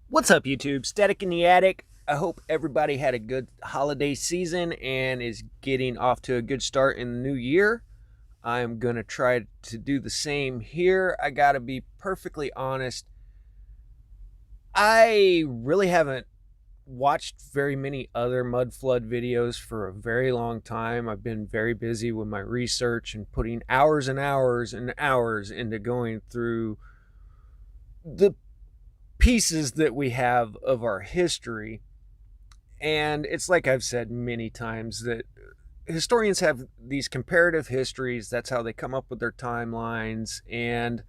What's up, YouTube? Static in the Attic. I hope everybody had a good holiday season and is getting off to a good start in the new year. I'm going to try to do the same here. I got to be perfectly honest. I really haven't watched very many other mud flood videos for a very long time. I've been very busy with my research and putting hours and hours and hours into going through the pieces that we have of our history. And it's like I've said many times that historians have these comparative histories. That's how they come up with their timelines. And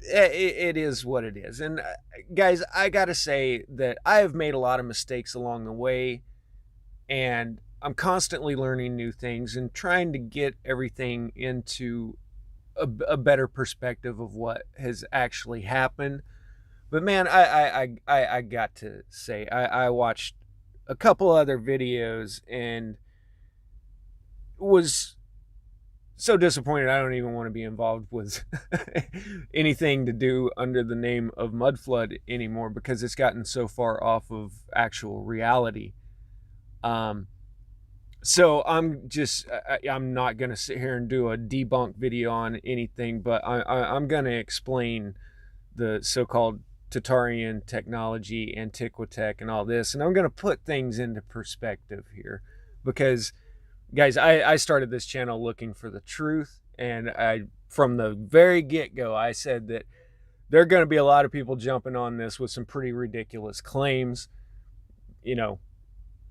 it is what it is. And guys, I got to say that I have made a lot of mistakes along the way. And I'm constantly learning new things and trying to get everything into a better perspective of what has actually happened. But man, I got to say, I watched a couple other videos and was so disappointed. I don't even want to be involved with anything to do under the name of mud flood anymore because it's gotten so far off of actual reality. Um, so I'm not going to sit here and do a debunk video on anything, but I'm going to explain the so-called Tatarian technology, Antiquitech, and all this. And I'm going to put things into perspective here because, guys, I started this channel looking for the truth. And from the very get-go, I said that there are going to be a lot of people jumping on this with some pretty ridiculous claims. You know,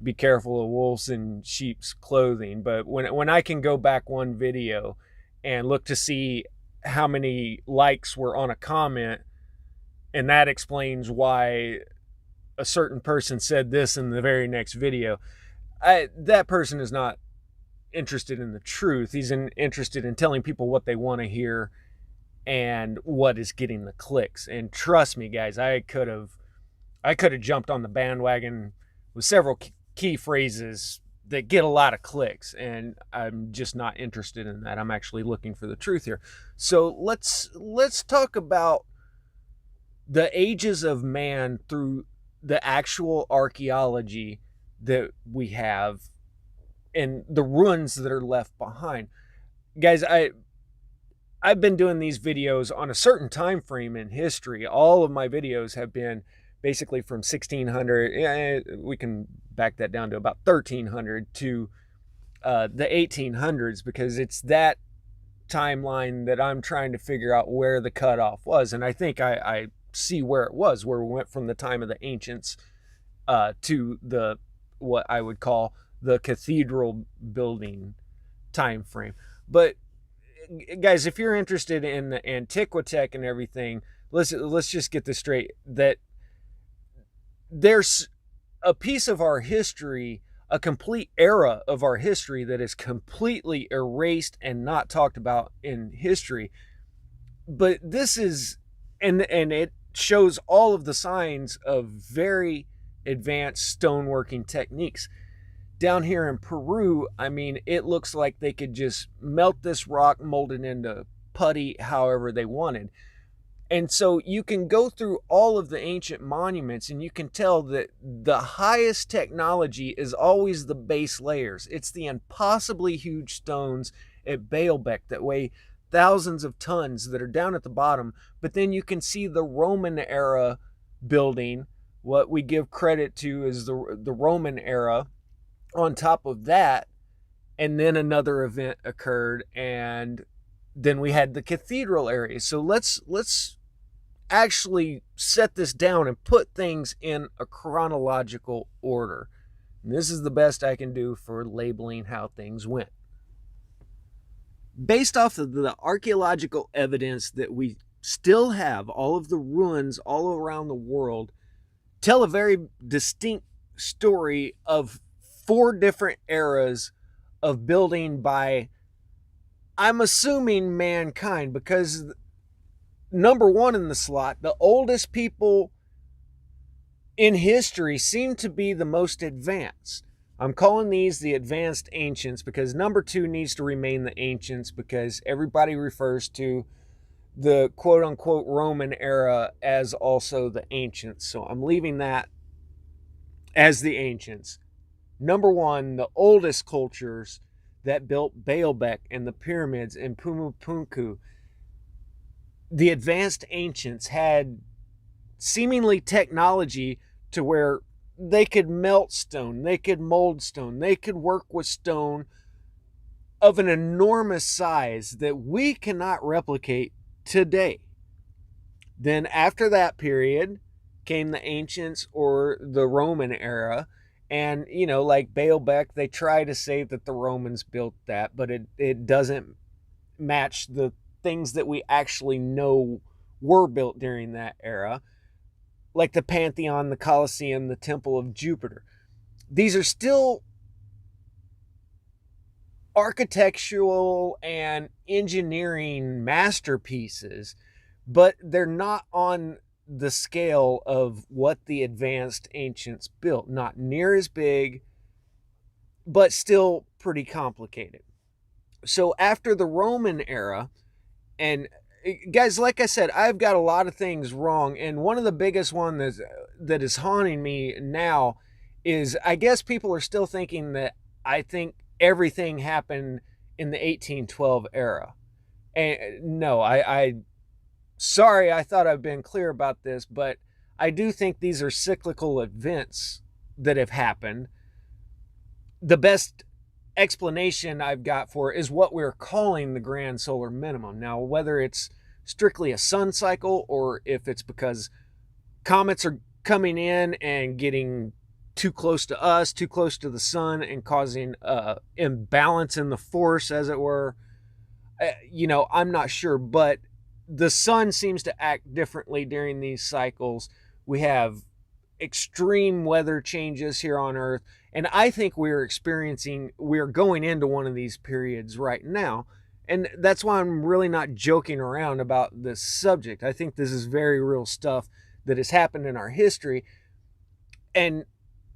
be careful of wolves in sheep's clothing. But when I can go back one video and look to see how many likes were on a comment, and that explains why a certain person said this in the very next video, that person is not interested in the truth. He's interested in telling people what they want to hear and what is getting the clicks. And trust me, guys, I could have jumped on the bandwagon with several key phrases that get a lot of clicks, and I'm just not interested in that. I'm actually looking for the truth here. So let's talk about the ages of man through the actual archaeology that we have and the ruins that are left behind. Guys, I've been doing these videos on a certain time frame in history. All of my videos have been basically from 1600, we can back that down to about 1300 to the 1800s, because it's that timeline that I'm trying to figure out where the cutoff was. And I think I see where it was, where we went from the time of the ancients to the what I would call the cathedral building time frame. But guys, if you're interested in the Antiquitech and everything, let's just get this straight, that there's a piece of our history, a complete era of our history that is completely erased and not talked about in history. But this is, and it shows all of the signs of very advanced stoneworking techniques. Down here in Peru, I mean, it looks like they could just melt this rock, mold it into putty however they wanted. And so you can go through all of the ancient monuments and you can tell that the highest technology is always the base layers. It's the impossibly huge stones at Baalbek that weigh thousands of tons that are down at the bottom. But then you can see the Roman era building, what we give credit to is the Roman era, on top of that. And then another event occurred, and then we had the cathedral area. So let's actually set this down and put things in a chronological order. And this is the best I can do for labeling how things went. Based off of the archaeological evidence that we still have, all of the ruins all around the world tell a very distinct story of 4 different eras of building by, I'm assuming, mankind, because number 1 in the slot, the oldest people in history, seem to be the most advanced. I'm calling these the advanced ancients because number 2 needs to remain the ancients, because everybody refers to the quote unquote Roman era as also the ancients. So I'm leaving that as the ancients. Number one, the oldest cultures that built Baalbek and the pyramids and Pumapunku, the advanced ancients had seemingly technology to where they could melt stone, they could mold stone, they could work with stone of an enormous size that we cannot replicate today. Then after that period came the ancients or the Roman era. And, like Baalbek, they try to say that the Romans built that, but it doesn't match the things that we actually know were built during that era, like the Pantheon, the Colosseum, the Temple of Jupiter. These are still architectural and engineering masterpieces, but they're not on the scale of what the advanced ancients built. Not near as big, but still pretty complicated. So after the Roman era, and guys, like I said, I've got a lot of things wrong, and one of the biggest one that is haunting me now is I guess people are still thinking that I think everything happened in the 1812 era. And no, I sorry, I thought I've been clear about this, but I do think these are cyclical events that have happened. The best explanation I've got for it is what we're calling the grand solar minimum. Now, whether it's strictly a sun cycle or if it's because comets are coming in and getting too close to us, too close to the sun, and causing imbalance in the force, as it were, I'm not sure, but the sun seems to act differently during these cycles. We have extreme weather changes here on Earth, and I think we're going into one of these periods right now. And that's why I'm really not joking around about this subject. I think this is very real stuff that has happened in our history. And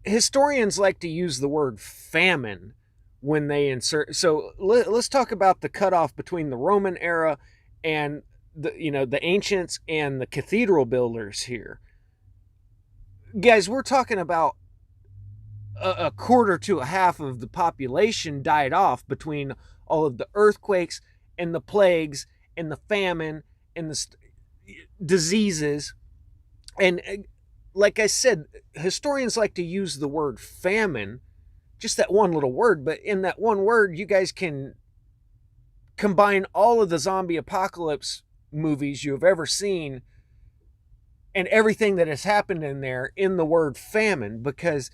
historians like to use the word famine when they insert. So let's talk about the cutoff between the Roman era and the ancients and the cathedral builders here. Guys, we're talking about a quarter to a half of the population died off between all of the earthquakes and the plagues and the famine and the diseases. And like I said, historians like to use the word famine, just that one little word, but in that one word, you guys can combine all of the zombie apocalypse movies you have ever seen and everything that has happened in there in the word famine. Because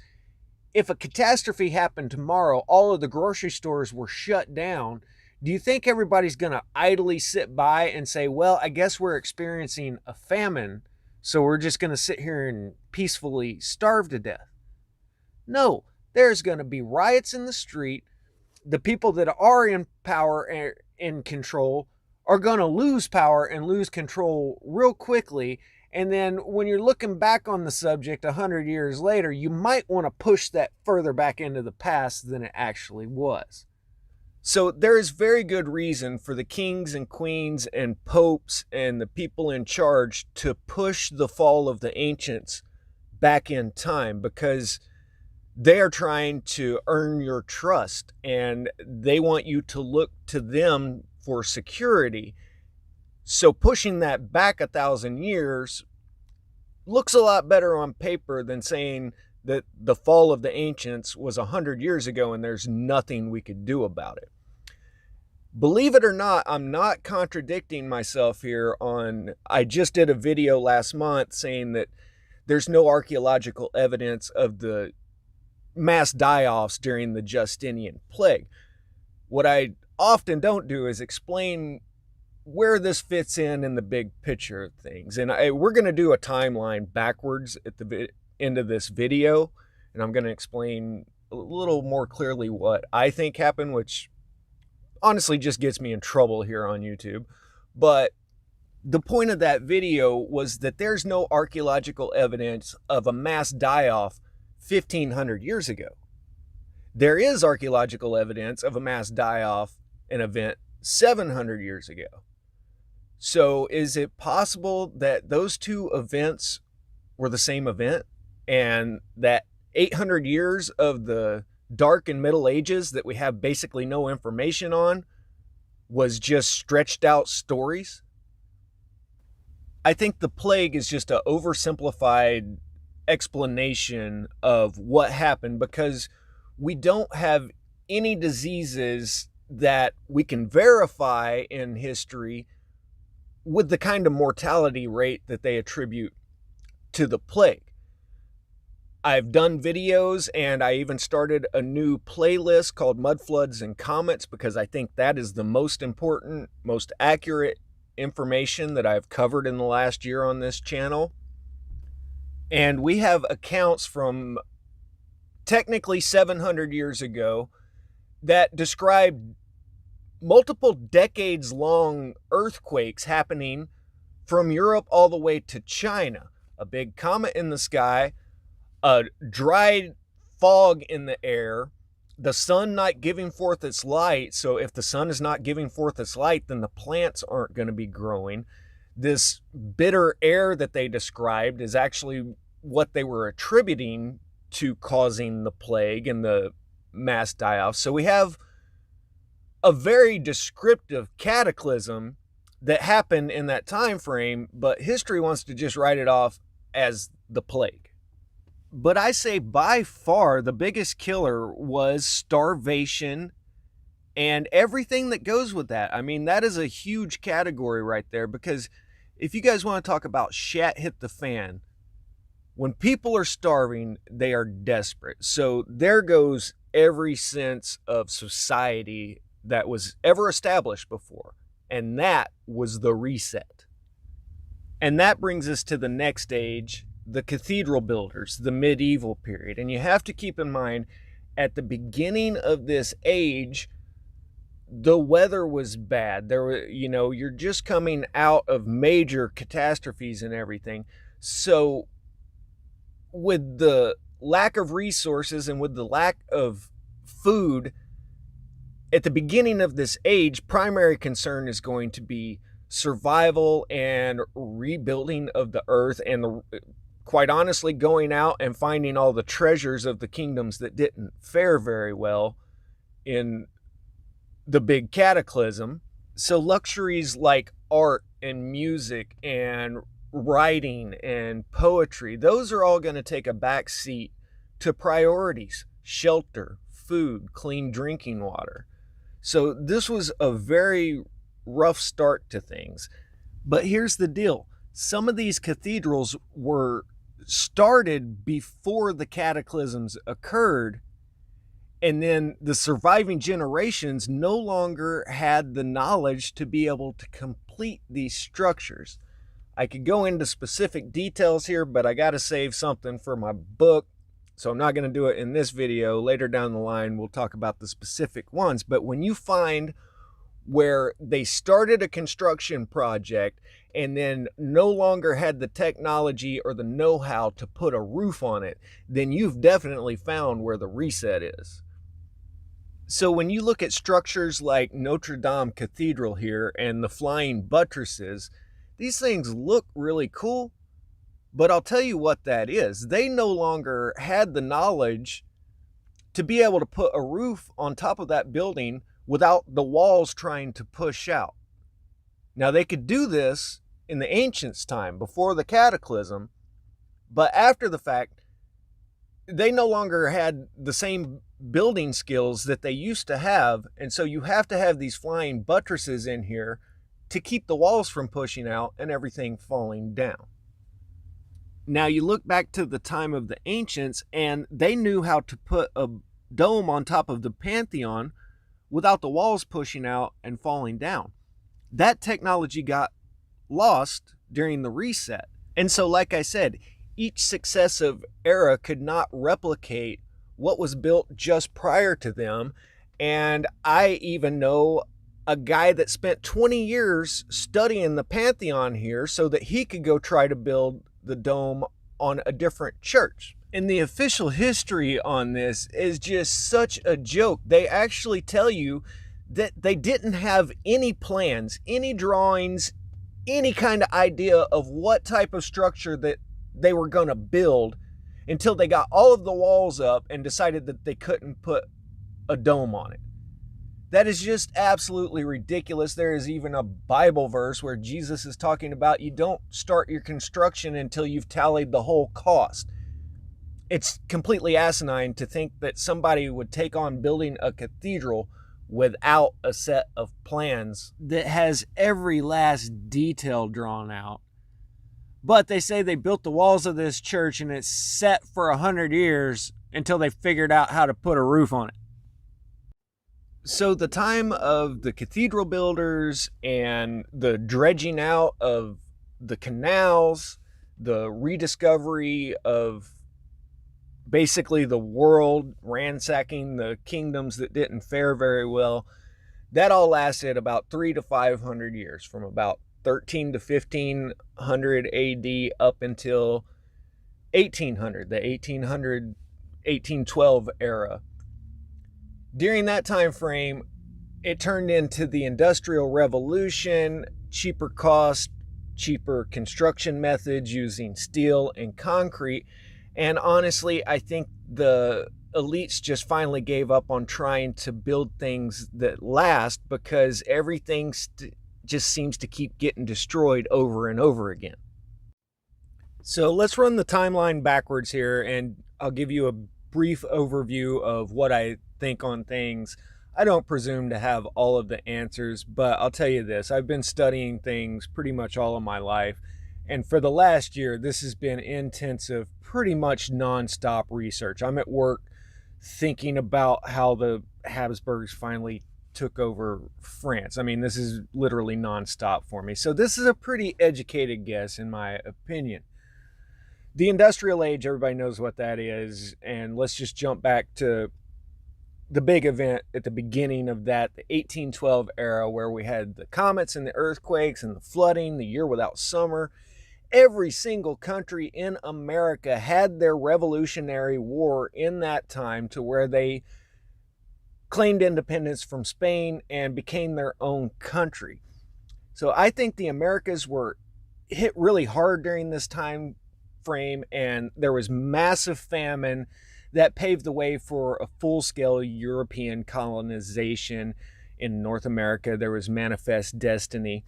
if a catastrophe happened tomorrow, all of the grocery stores were shut down, do you think everybody's going to idly sit by and say, well, I guess we're experiencing a famine, so we're just going to sit here and peacefully starve to death? No, there's going to be riots in the street. The people that are in power and in control are going to lose power and lose control real quickly. And then when you're looking back on the subject 100 years later, you might want to push that further back into the past than it actually was. So there is very good reason for the kings and queens and popes and the people in charge to push the fall of the ancients back in time, because they are trying to earn your trust and they want you to look to them for security. So pushing that back 1,000 years looks a lot better on paper than saying that the fall of the ancients was 100 years ago and there's nothing we could do about it. Believe it or not, I'm not contradicting myself here I just did a video last month saying that there's no archaeological evidence of the mass die-offs during the Justinian plague. What I often don't do is explain where this fits in the big picture of things. And we're going to do a timeline backwards at the end of this video, and I'm going to explain a little more clearly what I think happened, which honestly just gets me in trouble here on YouTube. But the point of that video was that there's no archaeological evidence of a mass die-off 1,500 years ago. There is archaeological evidence of a mass die-off, an event 700 years ago. So is it possible that those two events were the same event, and that 800 years of the Dark and Middle Ages that we have basically no information on was just stretched out stories? I think the plague is just an oversimplified explanation of what happened, because we don't have any diseases that we can verify in history with the kind of mortality rate that they attribute to the plague. I've done videos, and I even started a new playlist called Mud Floods and Comets, because I think that is the most important, most accurate information that I've covered in the last year on this channel. And we have accounts from technically 700 years ago that describe multiple decades long earthquakes happening from Europe all the way to China. A big comet in the sky, a dry fog in the air, the sun not giving forth its light. So if the sun is not giving forth its light, then the plants aren't going to be growing. This bitter air that they described is actually what they were attributing to causing the plague and the mass die-off. So we have a very descriptive cataclysm that happened in that time frame, but history wants to just write it off as the plague. But I say by far the biggest killer was starvation and everything that goes with that. I mean, that is a huge category right there, because if you guys want to talk about shat hit the fan, when people are starving, they are desperate. So there goes every sense of society that was ever established before. And that was the reset. And that brings us to the next age, the cathedral builders, the medieval period. And you have to keep in mind, at the beginning of this age, the weather was bad. There were, you're just coming out of major catastrophes and everything. So with the lack of resources and with the lack of food, at the beginning of this age, primary concern is going to be survival and rebuilding of the earth, and quite honestly, going out and finding all the treasures of the kingdoms that didn't fare very well in the big cataclysm. So luxuries like art and music and writing and poetry, those are all going to take a back seat to priorities: shelter, food, clean drinking water. So this was a very rough start to things. But here's the deal. Some of these cathedrals were started before the cataclysms occurred, and then the surviving generations no longer had the knowledge to be able to complete these structures. I could go into specific details here, but I got to save something for my book, so I'm not going to do it in this video. Later down the line, we'll talk about the specific ones. But when you find where they started a construction project and then no longer had the technology or the know-how to put a roof on it, then you've definitely found where the reset is. So when you look at structures like Notre Dame Cathedral here and the flying buttresses, these things look really cool, but I'll tell you what that is. They no longer had the knowledge to be able to put a roof on top of that building without the walls trying to push out. Now, they could do this in the ancients' time, before the cataclysm, but after the fact, they no longer had the same building skills that they used to have, and so you have to have these flying buttresses in here to keep the walls from pushing out and everything falling down. Now, you look back to the time of the ancients, and they knew how to put a dome on top of the Pantheon without the walls pushing out and falling down. That technology got lost during the reset. And so, like I said, each successive era could not replicate what was built just prior to them. And I even know a guy that spent 20 years studying the Pantheon here so that he could go try to build the dome on a different church. And the official history on this is just such a joke. They actually tell you that they didn't have any plans, any drawings, any kind of idea of what type of structure that they were going to build until they got all of the walls up and decided that they couldn't put a dome on it. That is just absolutely ridiculous. There is even a Bible verse where Jesus is talking about you don't start your construction until you've tallied the whole cost. It's completely asinine to think that somebody would take on building a cathedral without a set of plans that has every last detail drawn out. But they say they built the walls of this church and it's set for 100 years until they figured out how to put a roof on it. So the time of the cathedral builders and the dredging out of the canals, the rediscovery of basically the world, ransacking the kingdoms that didn't fare very well, that all lasted about 300 to 500 years, from about 13 to 1500 AD up until 1800, the 1812 era. During that time frame, it turned into the Industrial Revolution, cheaper cost, cheaper construction methods using steel and concrete. And honestly, I think the elites just finally gave up on trying to build things that last, because everything just seems to keep getting destroyed over and over again. So let's run the timeline backwards here, and I'll give you a brief overview of what I think on things. I don't presume to have all of the answers, but I'll tell you this. I've been studying things pretty much all of my life. And for the last year, this has been intensive, pretty much nonstop research. I'm at work thinking about how the Habsburgs finally took over France. I mean, this is literally nonstop for me. So this is a pretty educated guess, in my opinion. The Industrial Age, everybody knows what that is. And let's just jump back to the big event at the beginning of that, the 1812 era, where we had the comets and the earthquakes and the flooding, the year without summer. Every single country in America had their Revolutionary War in that time, to where they claimed independence from Spain and became their own country. So I think the Americas were hit really hard during this time frame, and there was massive famine that paved the way for a full-scale European colonization in North America. There was Manifest Destiny.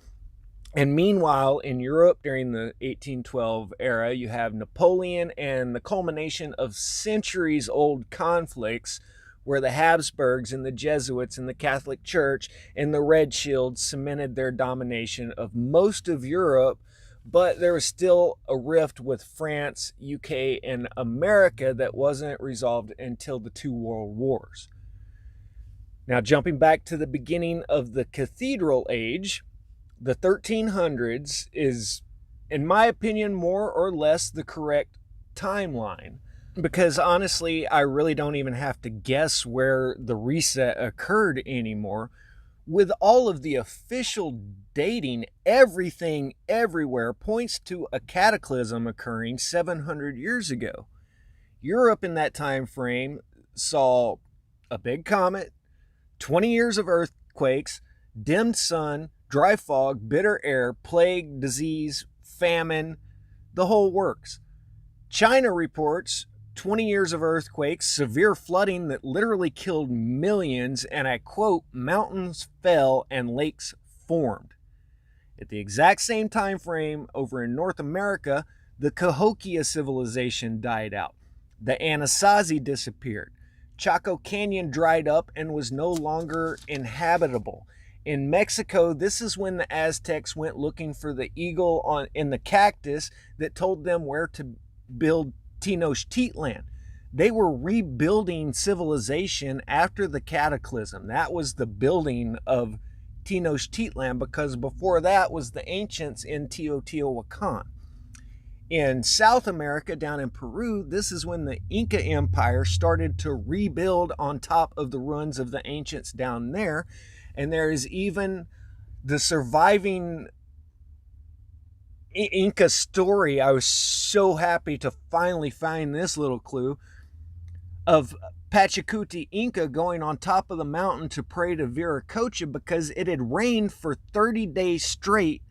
And meanwhile, in Europe during the 1812 era, you have Napoleon and the culmination of centuries-old conflicts, where the Habsburgs and the Jesuits and the Catholic Church and the Red Shields cemented their domination of most of Europe. But there was still a rift with France, UK, and America that wasn't resolved until the two world wars. Now, jumping back to the beginning of the Cathedral Age, the 1300s is, in my opinion, more or less the correct timeline. Because honestly, I really don't even have to guess where the reset occurred anymore. With all of the official dating, everything everywhere points to a cataclysm occurring 700 years ago. Europe in that time frame saw a big comet, 20 years of earthquakes, dimmed sun, dry fog, bitter air, plague, disease, famine, the whole works. China reports 20 years of earthquakes, severe flooding that literally killed millions, and I quote, mountains fell and lakes formed. At the exact same time frame over in North America, the Cahokia civilization died out. The Anasazi disappeared. Chaco Canyon dried up and was no longer inhabitable. In Mexico, this is when the Aztecs went looking for the eagle in the cactus that told them where to build Tenochtitlan. They were rebuilding civilization after the cataclysm. That was the building of Tenochtitlan, because before that was the ancients in Teotihuacan. In South America, down in Peru, this is when the Inca Empire started to rebuild on top of the ruins of the ancients down there. And there is even the surviving Inca story. I was so happy to finally find this little clue of Pachacuti Inca going on top of the mountain to pray to Viracocha because it had rained for 30 days straight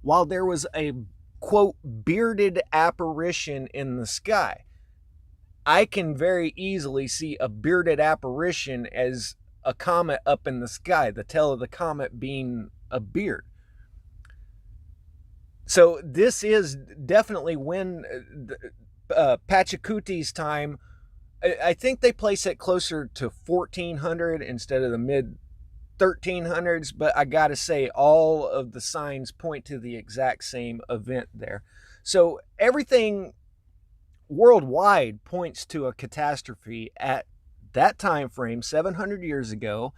while there was a, quote, bearded apparition in the sky. I can very easily see a bearded apparition as a comet up in the sky, the tail of the comet being a beard. So this is definitely when Pachacuti's time. I think they place it closer to 1400 instead of the mid 1300s, but I gotta say, all of the signs point to the exact same event there. So everything worldwide points to a catastrophe at that time frame, 700 years ago,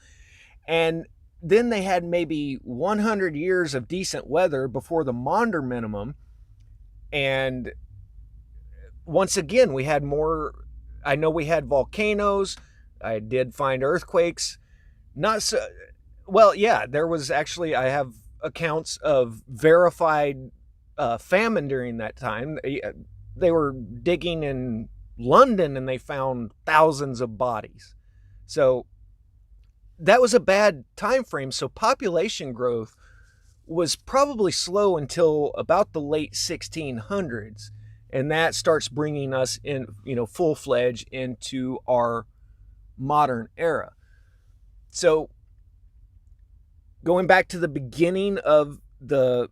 and then they had maybe 100 years of decent weather before the Maunder minimum, and once again we had more. I know we had volcanoes. I did find earthquakes. Not so well. Yeah, there was actually. I have accounts of verified famine during that time. They were digging in London and they found thousands of bodies. So that was a bad time frame. So population growth was probably slow until about the late 1600s. And that starts bringing us in, full-fledged into our modern era. So going back to the beginning of the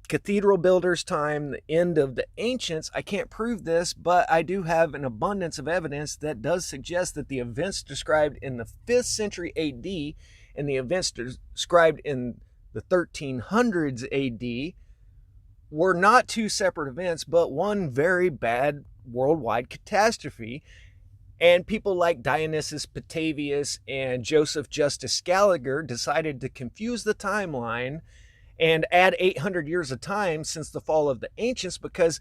cathedral builders' time, the end of the ancients, I can't prove this, but I do have an abundance of evidence that does suggest that the events described in the 5th century AD and the events described in the 1300s AD were not two separate events, but one very bad worldwide catastrophe. And people like Dionysius Petavius and Joseph Justus Scaliger decided to confuse the timeline and add 800 years of time since the fall of the ancients, because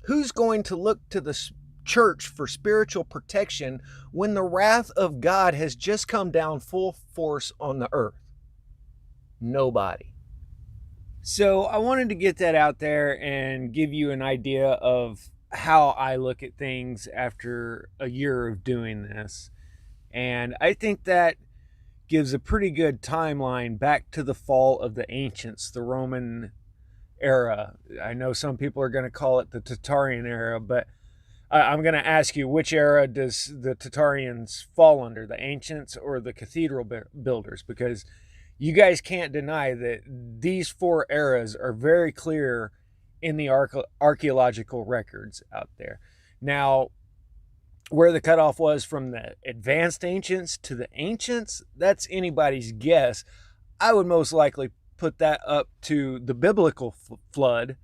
who's going to look to the church for spiritual protection when the wrath of God has just come down full force on the earth? Nobody. So I wanted to get that out there and give you an idea of how I look at things after a year of doing this. And I think that gives a pretty good timeline back to the fall of the ancients, the Roman era. I know some people are going to call it the Tartarian era, but I'm going to ask you, which era does the Tartarians fall under, the ancients or the cathedral builders? Because you guys can't deny that these four eras are very clear in the archaeological records out there. Now, where the cutoff was from the advanced ancients to the ancients, that's anybody's guess. I would most likely put that up to the biblical flood.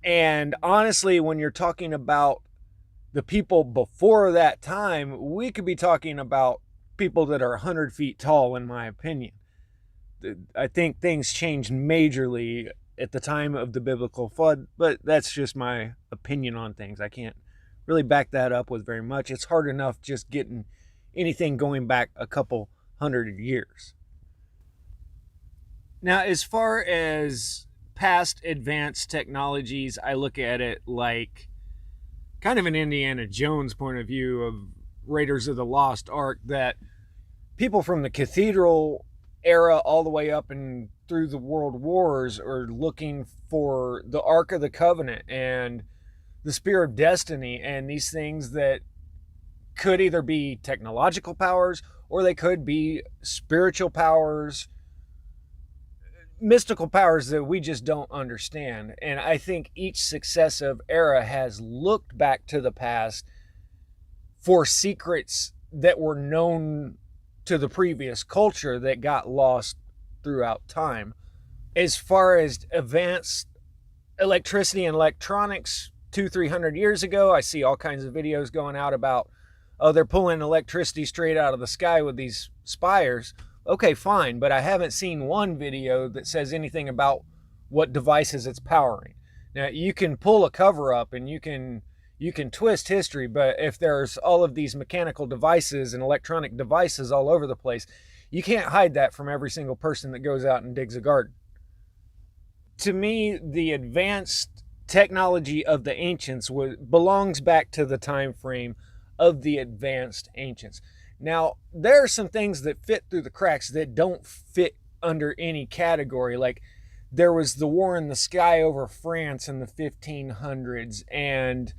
And honestly, when you're talking about the people before that time, we could be talking about people that are 100 feet tall, in my opinion. I think things changed majorly at the time of the biblical flood, but that's just my opinion on things. I can't really back that up with very much. It's hard enough just getting anything going back a couple hundred years. Now, as far as past advanced technologies, I look at it like kind of an Indiana Jones point of view of Raiders of the Lost Ark, that people from the cathedral era all the way up and through the world wars are looking for the Ark of the Covenant and the Spear of Destiny, and these things that could either be technological powers or they could be spiritual powers, mystical powers that we just don't understand. And I think each successive era has looked back to the past for secrets that were known to the previous culture that got lost throughout time. As far as advanced electricity and electronics, 200-300 years ago, I see all kinds of videos going out about, oh, they're pulling electricity straight out of the sky with these spires. Okay, fine, but I haven't seen one video that says anything about what devices it's powering. Now, you can pull a cover up and you can twist history, but if there's all of these mechanical devices and electronic devices all over the place, you can't hide that from every single person that goes out and digs a garden. To me, the advanced technology of the ancients belongs back to the time frame of the advanced ancients. Now, there are some things that fit through the cracks that don't fit under any category. Like, there was the war in the sky over France in the 1500s. And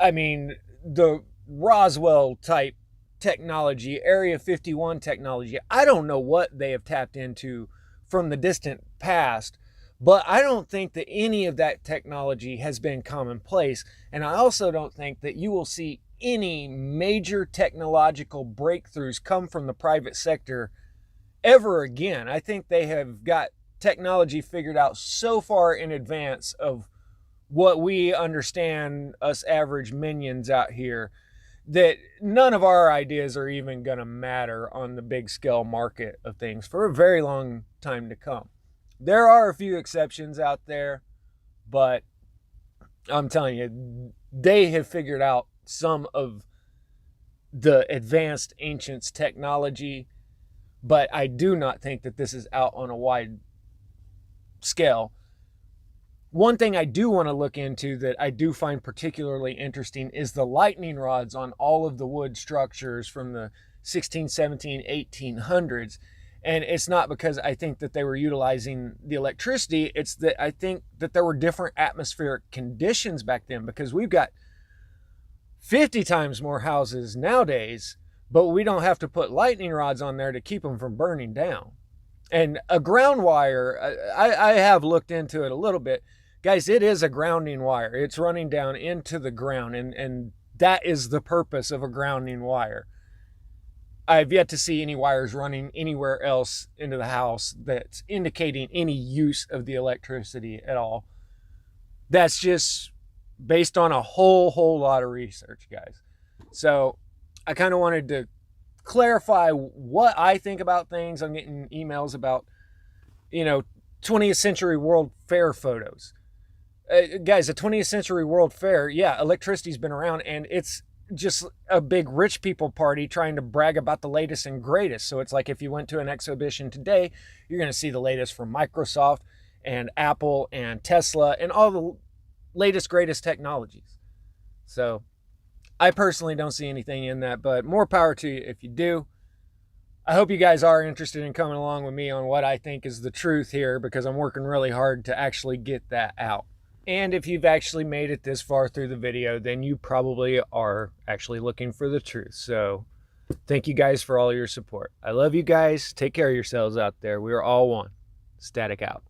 I mean, the Roswell type technology, Area 51 technology, I don't know what they have tapped into from the distant past, but I don't think that any of that technology has been commonplace. And I also don't think that you will see any major technological breakthroughs come from the private sector ever again. I think they have got technology figured out so far in advance of what we understand, us average minions out here, that none of our ideas are even going to matter on the big scale market of things for a very long time to come. There are a few exceptions out there, but I'm telling you, they have figured out some of the advanced ancients technology, but I do not think that this is out on a wide scale. One thing I do want to look into that I do find particularly interesting is the lightning rods on all of the wood structures from the 16, 17, 1800s. And it's not because I think that they were utilizing the electricity. It's that I think that there were different atmospheric conditions back then, because we've got 50 times more houses nowadays, but we don't have to put lightning rods on there to keep them from burning down. And a ground wire, I have looked into it a little bit. Guys, it is a grounding wire. It's running down into the ground, and that is the purpose of a grounding wire. I've yet to see any wires running anywhere else into the house that's indicating any use of the electricity at all. That's just based on a whole lot of research, guys. So I kind of wanted to clarify what I think about things. I'm getting emails about, 20th Century World Fair photos. Guys, the 20th Century World Fair, yeah, electricity's been around, and it's just a big rich people party trying to brag about the latest and greatest. So it's like if you went to an exhibition today, you're going to see the latest from Microsoft and Apple and Tesla and all the latest, greatest technologies. So I personally don't see anything in that, but more power to you if you do. I hope you guys are interested in coming along with me on what I think is the truth here, because I'm working really hard to actually get that out. And if you've actually made it this far through the video, then you probably are actually looking for the truth. So thank you guys for all your support. I love you guys. Take care of yourselves out there. We are all one. Static out.